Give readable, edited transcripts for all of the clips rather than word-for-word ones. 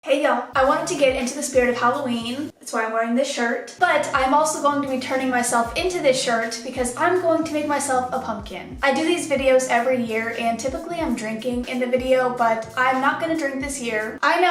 Hey y'all, I wanted to get into the spirit of Halloween, that's why I'm wearing this shirt, but I'm also going to be turning myself into this shirt because I'm going to make myself a pumpkin. I do these videos every year and typically I'm drinking in the video, but I'm not gonna drink this year. I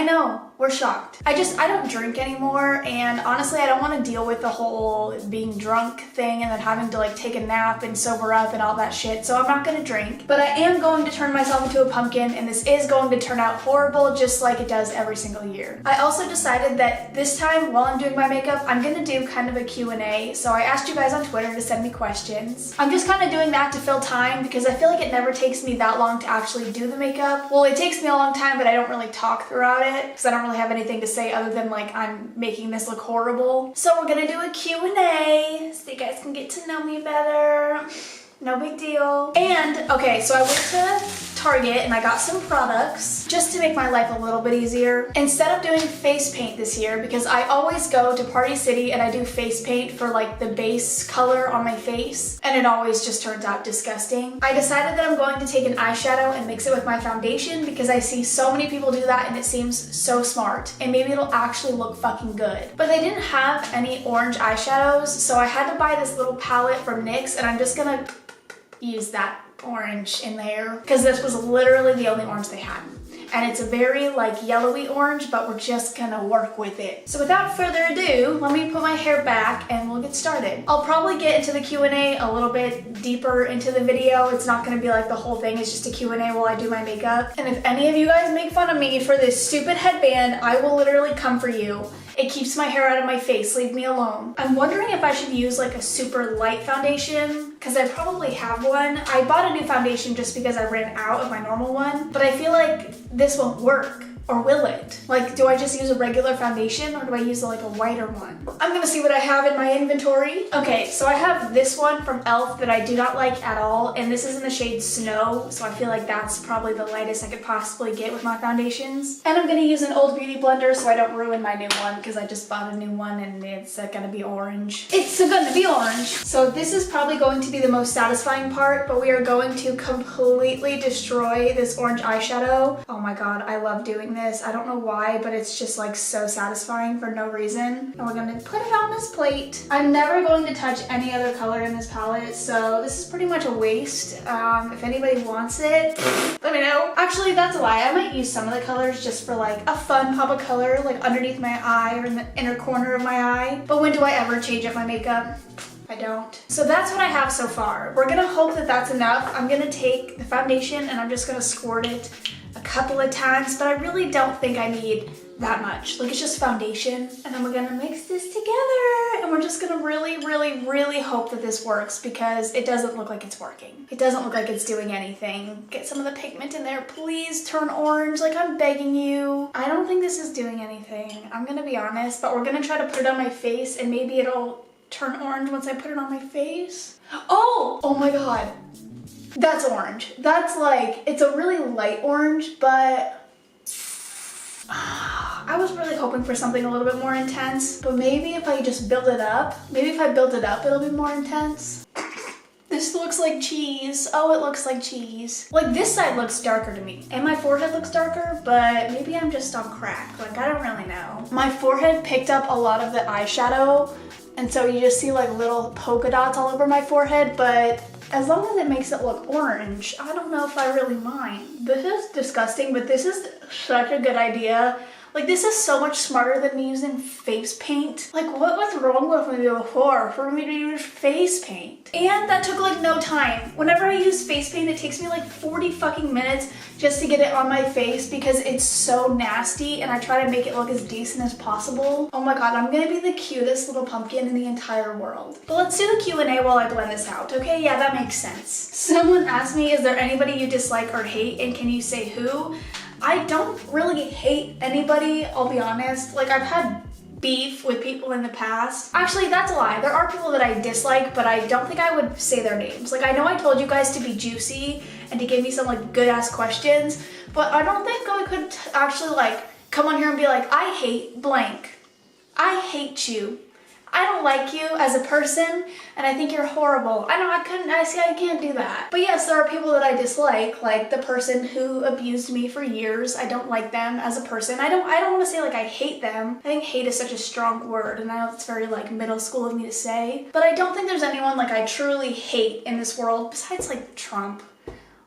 know, we're shocked. I don't drink anymore, and honestly I don't want to deal with the whole being drunk thing and then having to like take a nap and sober up and all that shit, so I'm not gonna drink. But I am going to turn myself into a pumpkin, and this is going to turn out horrible just like it does every single year. I also decided that this time while I'm doing my makeup, I'm gonna do kind of a Q&A. So I asked you guys on Twitter to send me questions. I'm just kind of doing that to fill time because I feel like it never takes me that long to actually do the makeup. Well, it takes me a long time, but I don't really talk throughout it because I don't really have anything to say other than like I'm making this look horrible. So we're gonna do a Q&A so you guys can get to know me better. No big deal. And okay, so I went to Target and I got some products just to make my life a little bit easier. Instead of doing face paint this year, because I always go to Party City and I do face paint for like the base color on my face, and it always just turns out disgusting. I decided that I'm going to take an eyeshadow and mix it with my foundation because I see so many people do that and it seems so smart, and maybe it'll actually look fucking good. But they didn't have any orange eyeshadows, so I had to buy this little palette from NYX, and I'm just gonna use that orange in there because this was literally the only orange they had, and it's a very like yellowy orange, but we're just gonna work with it. So without further ado, let me put my hair back and we'll get started. I'll probably get into the Q&A a little bit deeper into the video. It's not gonna be like the whole thing is just a Q&A while I do my makeup. And if any of you guys make fun of me for this stupid headband, I will literally come for you. It keeps my hair out of my face, leave me alone. I'm wondering if I should use like a super light foundation, because I probably have one. I bought a new foundation just because I ran out of my normal one, but I feel like this won't work. Or will it? Like, do I just use a regular foundation or do I use like a whiter one? I'm gonna see what I have in my inventory. Okay, so I have this one from e.l.f. that I do not like at all, and this is in the shade Snow, so I feel like that's probably the lightest I could possibly get with my foundations. And I'm gonna use an old beauty blender so I don't ruin my new one because I just bought a new one and it's gonna be orange. It's gonna be orange. So this is probably going to be the most satisfying part, but we are going to completely destroy this orange eyeshadow. Oh my god, I love doing this. I don't know why, but it's just like so satisfying for no reason. And we're gonna put it on this plate. I'm never going to touch any other color in this palette, so this is pretty much a waste. If anybody wants it, let me know. Actually, that's a lie. I might use some of the colors just for like a fun pop of color, like underneath my eye or in the inner corner of my eye. But when do I ever change up my makeup? I don't. So that's what I have so far. We're gonna hope that that's enough. I'm gonna take the foundation and I'm just gonna squirt it a couple of times, but I really don't think I need that much. Like, it's just foundation, and then we're gonna mix this together, and we're just gonna really hope that this works because it doesn't look like it's working. It doesn't look like it's doing anything. Get some of the pigment in there. Please turn orange, like I'm begging you. I don't think this is doing anything. I'm gonna be honest, but we're gonna try to put it on my face, and maybe it'll turn orange once I put it on my face. Oh my god. That's orange. That's like, it's a really light orange, but I was really hoping for something a little bit more intense, but maybe if I just build it up, it'll be more intense. This looks like cheese. Oh, it looks like cheese. Like, this side looks darker to me, and my forehead looks darker, but maybe I'm just on crack. Like, I don't really know. My forehead picked up a lot of the eyeshadow, and so you just see like little polka dots all over my forehead, but as long as it makes it look orange, I don't know if I really mind. This is disgusting, but this is such a good idea. Like, this is so much smarter than me using face paint. Like, what was wrong with me before for me to use face paint? And that took like no time. Whenever I use face paint, it takes me like 40 fucking minutes just to get it on my face because it's so nasty, and I try to make it look as decent as possible. Oh my god, I'm gonna be the cutest little pumpkin in the entire world. But let's do the Q&A while I blend this out, okay? Yeah, that makes sense. Someone asked me, is there anybody you dislike or hate, and can you say who? I don't really hate anybody, I'll be honest. Like, I've had beef with people in the past. Actually, that's a lie. There are people that I dislike, but I don't think I would say their names. Like, I know I told you guys to be juicy and to give me some like good ass questions, but I don't think I could actually like come on here and be like, I hate blank. I hate you. I don't like you as a person, and I think you're horrible. I can't do that. But yes, there are people that I dislike, like the person who abused me for years. I don't like them as a person. I don't want to say like I hate them. I think hate is such a strong word, and I know it's very like middle school of me to say, but I don't think there's anyone like I truly hate in this world besides like Trump.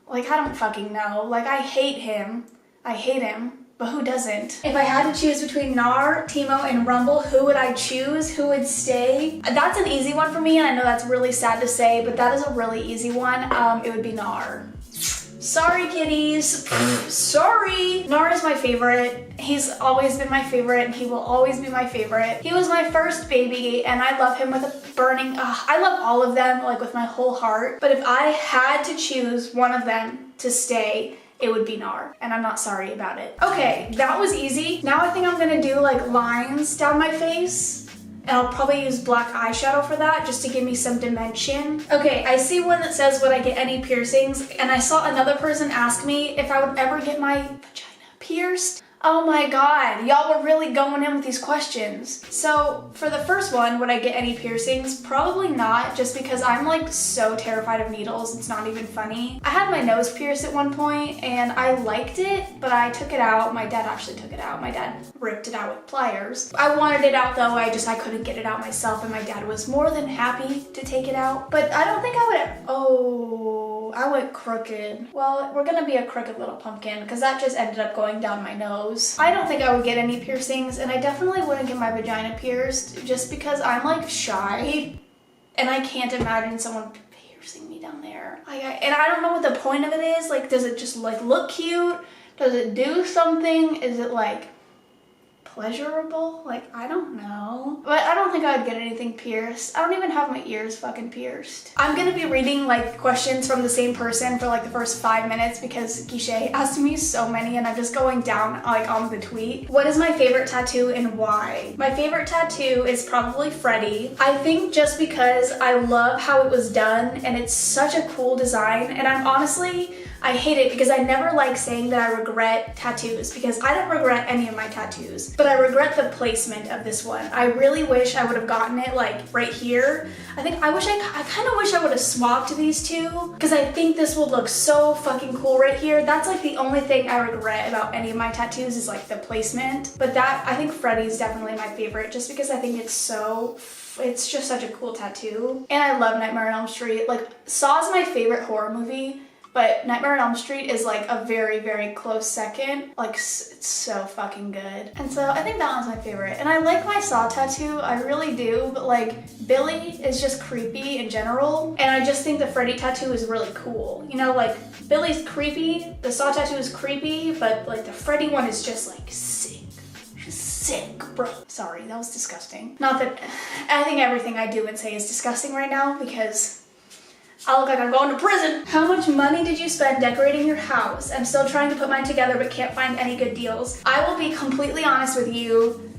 Like, I don't fucking know. Like, I hate him. I hate him. But who doesn't? If I had to choose between Nar, Timo, and Rumble, who would I choose? Who would stay? That's an easy one for me, and I know that's really sad to say, but that is a really easy one. It would be Nar. Sorry, kitties. Sorry. Nar is my favorite. He's always been my favorite, and he will always be my favorite. He was my first baby, and I love him with a burning, I love all of them, like with my whole heart. But if I had to choose one of them to stay, it would be Nar, and I'm not sorry about it. Okay, that was easy. Now I think I'm gonna do like lines down my face, and I'll probably use black eyeshadow for that just to give me some dimension. Okay, I see one that says, would I get any piercings? And I saw another person ask me if I would ever get my vagina pierced. Oh my god, y'all were really going in with these questions. So for the first one, would I get any piercings? Probably not, just because I'm like so terrified of needles, it's not even funny. I had my nose pierced at one point and I liked it, but I took it out. My dad actually took it out. My dad ripped it out with pliers. I wanted it out though, I couldn't get it out myself, and my dad was more than happy to take it out. But I don't think I would, I went crooked. Well, we're gonna be a crooked little pumpkin because that just ended up going down my nose. I don't think I would get any piercings, and I definitely wouldn't get my vagina pierced just because I'm like shy and I can't imagine someone piercing me down there. And I don't know what the point of it is. Like, does it just like look cute? Does it do something? Is it like pleasurable? Like, I don't know. But I don't think I would get anything pierced. I don't even have my ears fucking pierced. I'm gonna be reading like questions from the same person for like the first 5 minutes because Guichet asked me so many, and I'm just going down like on the tweet. What is my favorite tattoo and why? My favorite tattoo is probably Freddy. I think just because I love how it was done, and it's such a cool design, and I hate it because I never like saying that I regret tattoos, because I don't regret any of my tattoos, but I regret the placement of this one. I really wish I would have gotten it like right here. I kind of wish I would have swapped these two, because I think this would look so fucking cool right here. That's like the only thing I regret about any of my tattoos is like the placement. But I think Freddy's definitely my favorite, just because I think it's just such a cool tattoo. And I love Nightmare on Elm Street. Like, Saw is my favorite horror movie, but Nightmare on Elm Street is like a very, very close second. Like, it's so fucking good. And so I think that one's my favorite. And I like my Saw tattoo, I really do, but like Billy is just creepy in general. And I just think the Freddy tattoo is really cool. You know, like Billy's creepy, the Saw tattoo is creepy, but like the Freddy one is just like sick. Sick, bro. Sorry, that was disgusting. Not that, I think everything I do and say is disgusting right now because I look like I'm going to prison. How much money did you spend decorating your house? I'm still trying to put mine together but can't find any good deals. I will be completely honest with you.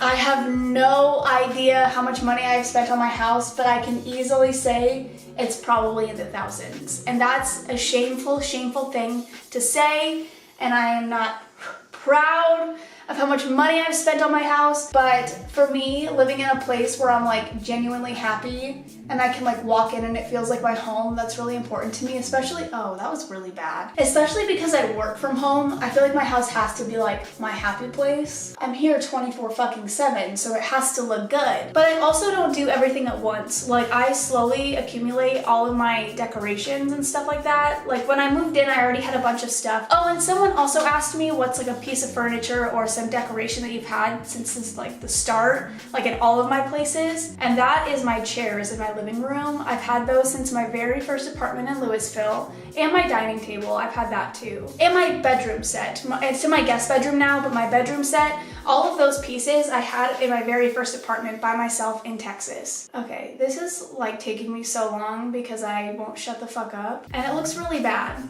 I have no idea how much money I've spent on my house, but I can easily say it's probably in the thousands. And that's a shameful, shameful thing to say, and I am not proud of how much money I've spent on my house. But for me, living in a place where I'm like genuinely happy and I can like walk in and it feels like my home, that's really important to me. Especially, oh, that was really bad. Especially because I work from home, I feel like my house has to be like my happy place. I'm here 24/7, so it has to look good. But I also don't do everything at once. Like, I slowly accumulate all of my decorations and stuff like that. Like, when I moved in, I already had a bunch of stuff. Oh, and someone also asked me what's like a piece of furniture or some decoration that you've had since like the start, like in all of my places. And that is my chairs in my living room. I've had those since my very first apartment in Louisville, and my dining table, I've had that too. And my bedroom set. It's in my guest bedroom now, but my bedroom set, all of those pieces I had in my very first apartment by myself in Texas. Okay, this is like taking me so long because I won't shut the fuck up. And it looks really bad.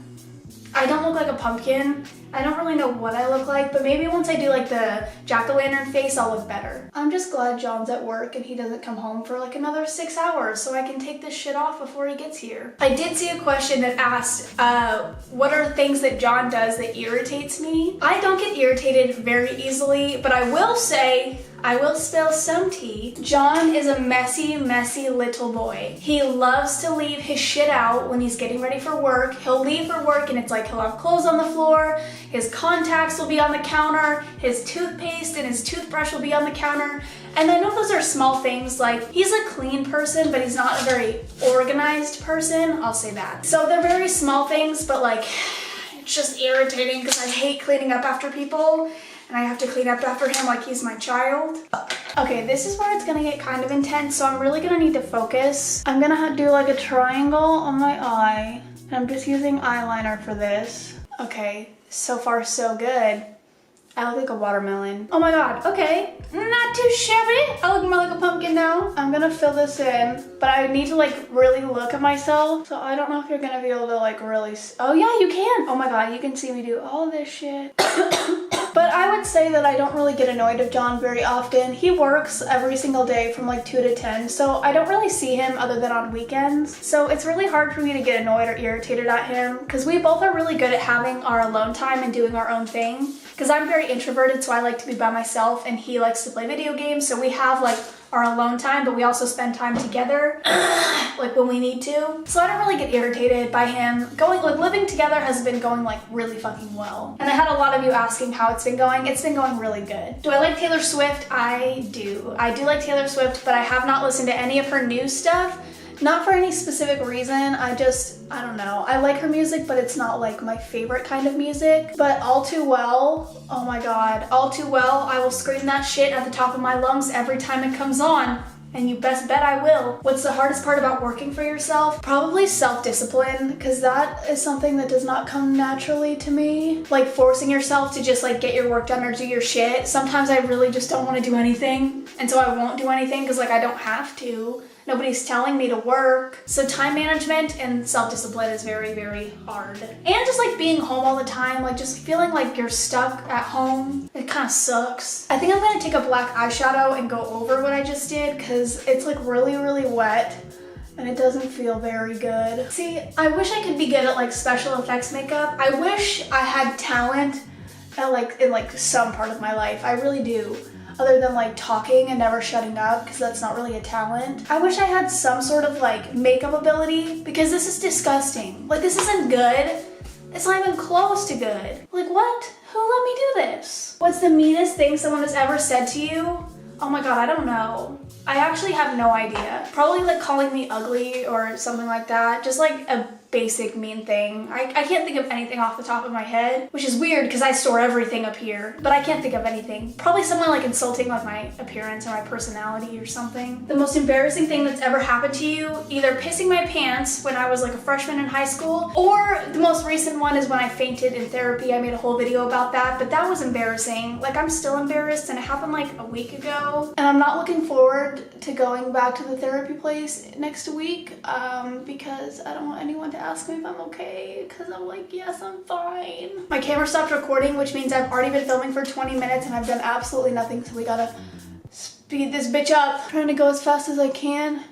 I don't look like a pumpkin. I don't really know what I look like, but maybe once I do like the jack-o'-lantern face, I'll look better. I'm just glad John's at work and he doesn't come home for like another 6 hours so I can take this shit off before he gets here. I did see a question that asked, what are things that John does that irritates me? I don't get irritated very easily, but I will say I will spill some tea. John is a messy, messy little boy. He loves to leave his shit out when he's getting ready for work. He'll leave for work and it's like he'll have clothes on the floor, his contacts will be on the counter, his toothpaste and his toothbrush will be on the counter. And I know those are small things, like he's a clean person, but he's not a very organized person, I'll say that. So they're very small things, but like, it's just irritating because I hate cleaning up after people and I have to clean up after him like he's my child. Okay, this is where it's gonna get kind of intense, so I'm really gonna need to focus. I'm gonna do like a triangle on my eye, and I'm just using eyeliner for this. Okay, so far so good. I look like a watermelon. Oh my god, okay. Not too shabby. I look more like a pumpkin now. I'm gonna fill this in, but I need to like really look at myself. So I don't know if you're gonna be able to like really, oh yeah, you can. Oh my god, you can see me do all this shit. But I would say that I don't really get annoyed of John very often. He works every single day from like 2 to 10, so I don't really see him other than on weekends. So it's really hard for me to get annoyed or irritated at him because we both are really good at having our alone time and doing our own thing. Because I'm very introverted, so I like to be by myself, and he likes to play video games, so we have like our alone time, but we also spend time together, like when we need to. So I don't really get irritated by him. Living together has been going like really fucking well. And I had a lot of you asking how it's been going. It's been going really good. Do I like Taylor Swift? I do. I do like Taylor Swift, but I have not listened to any of her new stuff. Not for any specific reason, I don't know. I like her music, but it's not like my favorite kind of music. But All Too Well, oh my god, All Too Well, I will scream that shit at the top of my lungs every time it comes on. And you best bet I will. What's the hardest part about working for yourself? Probably self-discipline, because that is something that does not come naturally to me. Like forcing yourself to just like get your work done or do your shit. Sometimes I really just don't want to do anything. And so I won't do anything because like I don't have to. Nobody's telling me to work. So time management and self-discipline is very, very hard. And just like being home all the time, like just feeling like you're stuck at home, it kind of sucks. I think I'm gonna take a black eyeshadow and go over what I just did because it's like really, really wet and it doesn't feel very good. See, I wish I could be good at like special effects makeup. I wish I had talent at in some part of my life. I really do. Other than like talking and never shutting up, because that's not really a talent. I wish I had some sort of like makeup ability because this is disgusting. Like this isn't good. It's not even close to good. Like what? Who let me do this? What's the meanest thing someone has ever said to you? Oh my god, I don't know. I actually have no idea. Probably like calling me ugly or something like that. Just like a basic mean thing. I can't think of anything off the top of my head, which is weird because I store everything up here, but I can't think of anything. Probably someone like insulting like my appearance or my personality or something. The most embarrassing thing that's ever happened to you, either pissing my pants when I was like a freshman in high school, or the most recent one is when I fainted in therapy. I made a whole video about that, but that was embarrassing. Like I'm still embarrassed and it happened like a week ago. And I'm not looking forward to going back to the therapy place next week because I don't want anyone to ask me if I'm okay, because I'm like, yes, I'm fine. My camera stopped recording, which means I've already been filming for 20 minutes and I've done absolutely nothing, so we gotta speed this bitch up. I'm trying to go as fast as I can,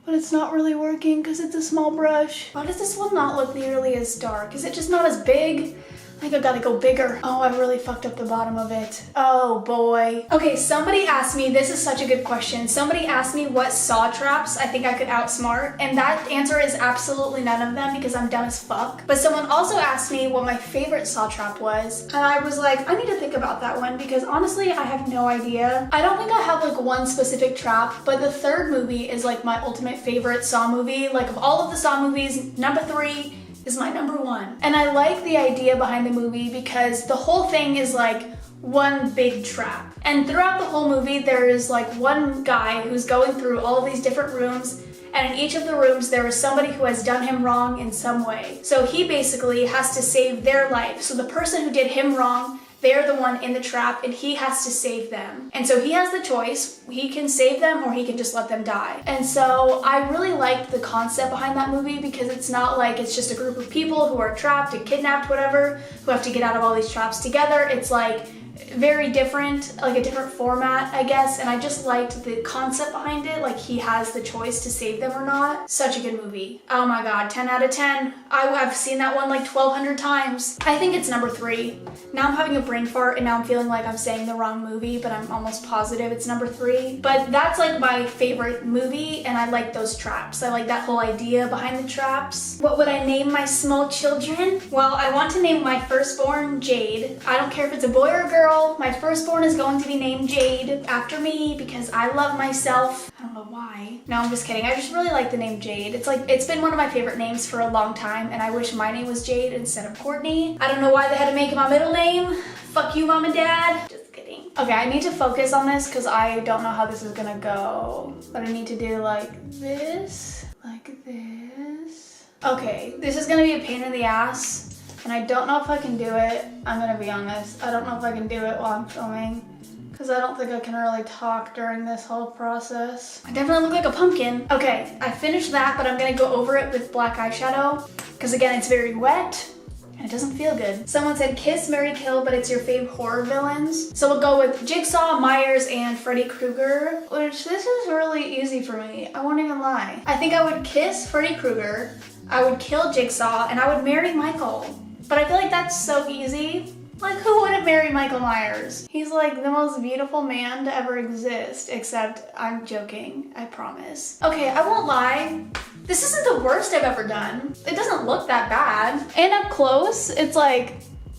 but it's not really working because it's a small brush. Why does this one not look nearly as dark? Is it just not as big? I think I gotta go bigger. Oh, I really fucked up the bottom of it. Oh boy. Okay, somebody asked me, this is such a good question. Somebody asked me what saw traps I think I could outsmart, and that answer is absolutely none of them because I'm dumb as fuck. But someone also asked me what my favorite saw trap was, and I was like, I need to think about that one because honestly, I have no idea. I don't think I have like one specific trap, but the third movie is like my ultimate favorite Saw movie. Like of all of the Saw movies, number 3 is my number 1. And I like the idea behind the movie because the whole thing is like one big trap. And throughout the whole movie, there is like one guy who's going through all of these different rooms, and in each of the rooms, there is somebody who has done him wrong in some way. So he basically has to save their life. So the person who did him wrong, they're the one in the trap and he has to save them. And so he has the choice. He can save them or he can just let them die. And so I really liked the concept behind that movie because it's not like it's just a group of people who are trapped and kidnapped, whatever, who have to get out of all these traps together. It's like very different, like a different format, I guess, and I just liked the concept behind it, like he has the choice to save them or not. Such a good movie. Oh my god, 10 out of 10. I've seen that one like 1,200 times. I think it's number 3. Now I'm having a brain fart and now I'm feeling like I'm saying the wrong movie, but I'm almost positive it's number 3. But that's like my favorite movie, and I like those traps. I like that whole idea behind the traps. What would I name my small children? Well, I want to name my firstborn Jade. I don't care if it's a boy or a girl. My firstborn is going to be named Jade after me because I love myself. I don't know why. No, I'm just kidding. I just really like the name Jade. It's been one of my favorite names for a long time, and I wish my name was Jade instead of Courtney. I don't know why they had to make it my middle name. Fuck you, mom and dad. Just kidding. Okay, I need to focus on this because I don't know how this is gonna go. But I need to do like this, like this. Okay, this is gonna be a pain in the ass, and I don't know if I can do it. I'm gonna be honest. I don't know if I can do it while I'm filming, because I don't think I can really talk during this whole process. I definitely look like a pumpkin. Okay, I finished that, but I'm gonna go over it with black eyeshadow, because again, it's very wet, and it doesn't feel good. Someone said kiss, marry, kill, but it's your fave horror villains. So we'll go with Jigsaw, Myers, and Freddy Krueger, which this is really easy for me. I won't even lie. I think I would kiss Freddy Krueger, I would kill Jigsaw, and I would marry Michael. But I feel like that's so easy. Like, who wouldn't marry Michael Myers? He's like the most beautiful man to ever exist, except I'm joking, I promise. Okay, I won't lie. This isn't the worst I've ever done. It doesn't look that bad. And up close, it's like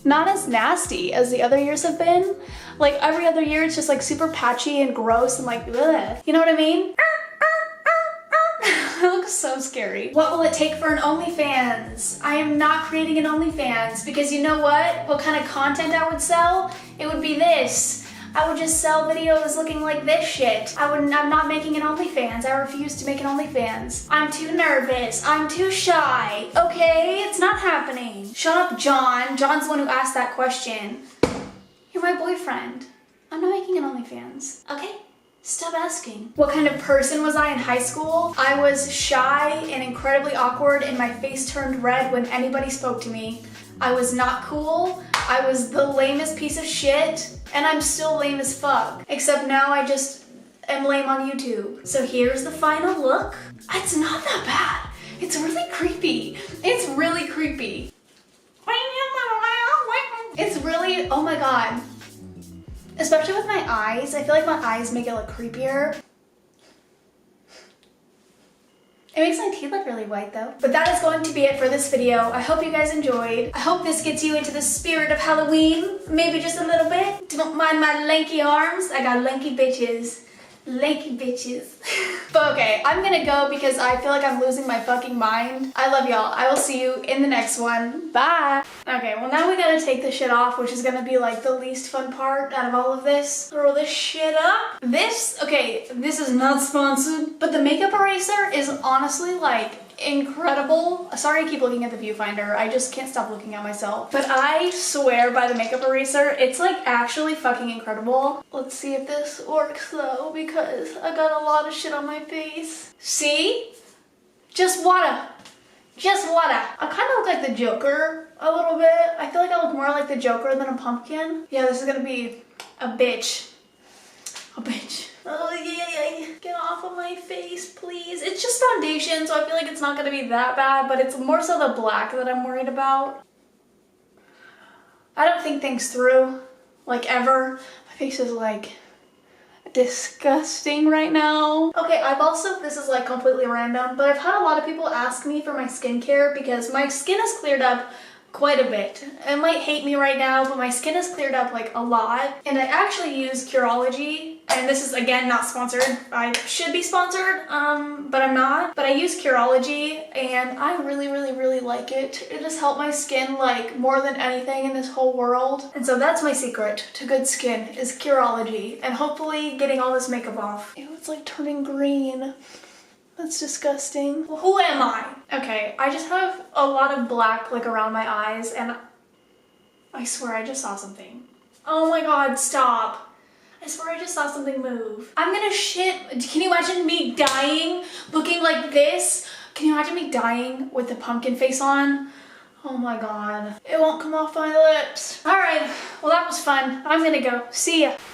not as nasty as the other years have been. Like every other year, it's just like super patchy and gross and like, ugh. You know what I mean? That looks so scary. What will it take for an OnlyFans? I am not creating an OnlyFans because you know what kind of content I would sell? It would be this. I would just sell videos looking like this shit. I'm not making an OnlyFans. I refuse to make an OnlyFans. I'm too nervous. I'm too shy. Okay, it's not happening. Shut up, John. John's the one who asked that question. You're my boyfriend. I'm not making an OnlyFans. Okay? Stop asking. What kind of person was I in high school? I was shy and incredibly awkward, and my face turned red when anybody spoke to me. I was not cool. I was the lamest piece of shit, and I'm still lame as fuck. Except now I just am lame on YouTube. So here's the final look. It's not that bad. It's really creepy. It's really creepy. It's really, oh my god. Especially with my eyes. I feel like my eyes make it look creepier. It makes my teeth look really white though. But that is going to be it for this video. I hope you guys enjoyed. I hope this gets you into the spirit of Halloween. Maybe just a little bit. Don't mind my lanky arms. I got lanky bitches. Lanky bitches. But okay, I'm gonna go because I feel like I'm losing my fucking mind. I love y'all. I will see you in the next one. Bye. Okay, well now we gotta take this shit off, which is gonna be like the least fun part out of all of this. Throw this shit up. Okay, this is not sponsored, but the makeup eraser is honestly like incredible. Sorry I keep looking at the viewfinder. I just can't stop looking at myself. But I swear by the makeup eraser, it's like actually fucking incredible. Let's see if this works though, because I got a lot of shit on my face. See? Just water. Just water. I kind of look like the Joker a little bit. I feel like I look more like the Joker than a pumpkin. Yeah, this is gonna be a bitch. A bitch. Oh, yeah. Get off of my face, please. It's just foundation, so I feel like it's not gonna be that bad, but it's more so the black that I'm worried about. I don't think things through, like ever. My face is like disgusting right now. Okay, this is like completely random, but I've had a lot of people ask me for my skincare because my skin has cleared up quite a bit. It might hate me right now, but my skin has cleared up like a lot. And I actually use Curology, and this is again not sponsored. I should be sponsored, but I'm not. But I use Curology, and I really like it. It has helped my skin like more than anything in this whole world. And so that's my secret to good skin is Curology, and hopefully getting all this makeup off. Ew, it's like turning green. That's disgusting. Well, who am I? Okay, I just have a lot of black like around my eyes, and I swear I just saw something. Oh my god, stop. I swear I just saw something move. I'm gonna shit. Can you imagine me dying looking like this? Can you imagine me dying with the pumpkin face on? Oh my god. It won't come off my lips. All right, well that was fun. I'm gonna go. See ya.